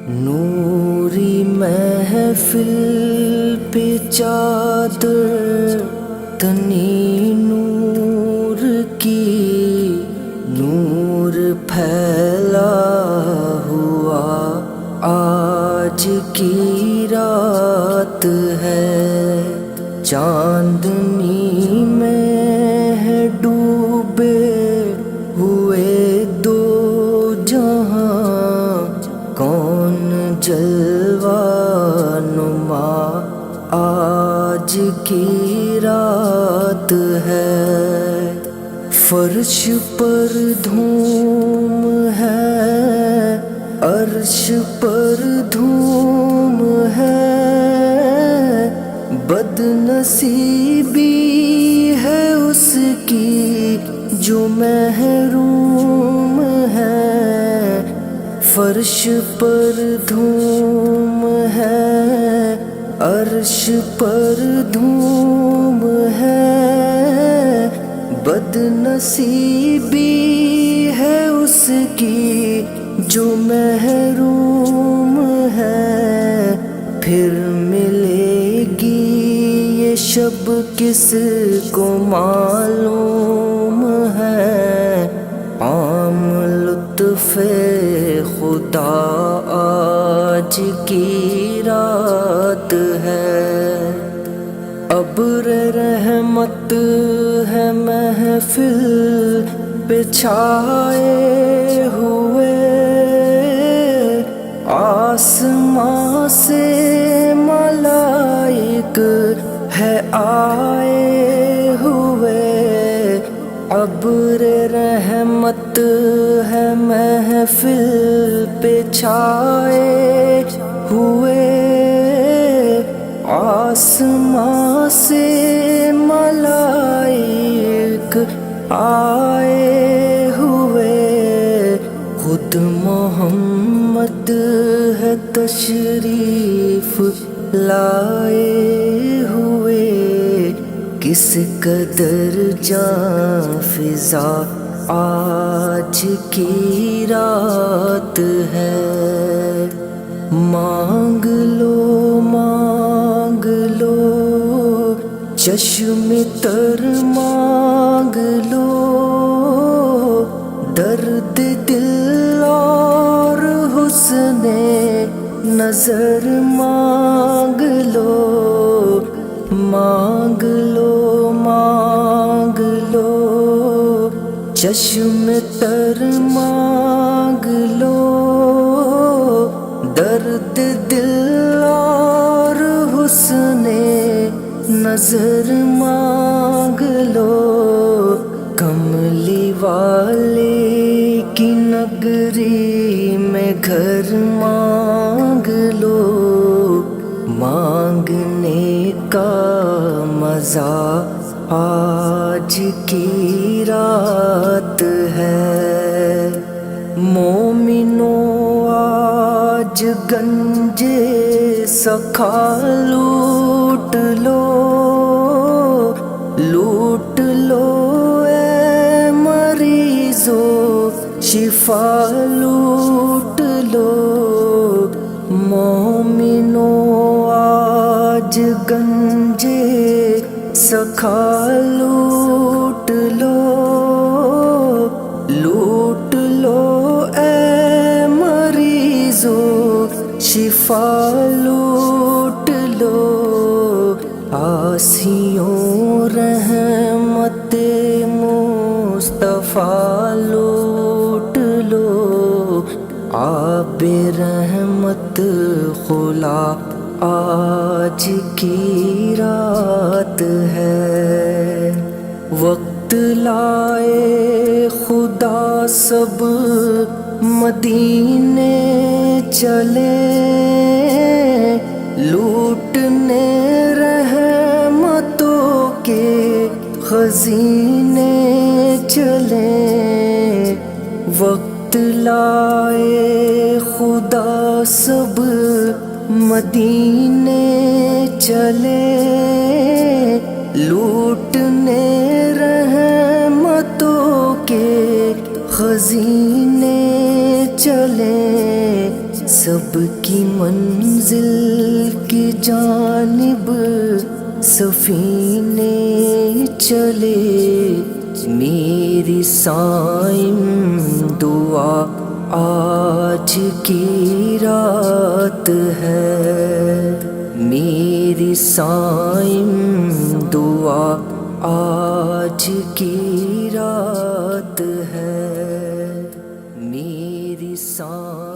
نوری محفل پہ چادر تنی نور کی، نور پھیلا ہوا آج کی رات ہے، چاندنی میں ہے ڈوبے ہوئے دو جہاں، کون جلوہ نما آج کی رات ہے، فرش پر دھوم ہے، عرش پر دھوم ہے، بد نصیبی ہے اس کی جو محروم ہے، فرش پر دھوم ہے، عرش پر دھوم ہے، بد نصیبی ہے اس کی جو محروم ہے، پھر ملے گی یہ شب کس کو معلوم ہے، عام لطف خدا آج کی رات ہے، ابر رحمت ہے محفل پہ چھائے ہوئے، آسمان سے ملائک ہے آئے ہوئے، ابر رحمت ہے محفل پہ چھائے ہوئے، آسمان سے ملائک آئے ہوئے، خود محمد ہے تشریف لائے ہوئے، کس قدر جاں فضا آج کی رات ہے، مانگ لو مانگ لو چشم تر مانگ لو، درد دل اور حسن نظر مانگ لو، مانگ لو مانگ لو چشم تر مانگ لو، درد دل اور حسن نظر مانگ لو، کملی والے کی نگری میں گھر مانگ لو، مانگنے کا مزہ آج کی رات ہے، مومنو آج گنجے سکھا لوٹ لو، لوٹ لو اے مریضو شفا لوٹ لو، مومنو آج گنجے سکھا لوٹ لو، لوٹ لو اے مریضو شفا لوٹ لو، آسیوں رحمت مصطفیٰ لوٹ لو، آب رحمت خلا آج کی رات ہے، وقت لائے خدا سب مدینے چلے، لوٹنے رحمتوں کے خزینے چلے، وقت لائے خدا سب مدینے چلے، لوٹنے رحمتوں کے خزینے چلے، سب کی منزل کی جانب سفینے چلے، میری صائم دعا آج کی رات ہے، میری صائم دعا آج کی رات ہے، میری صائم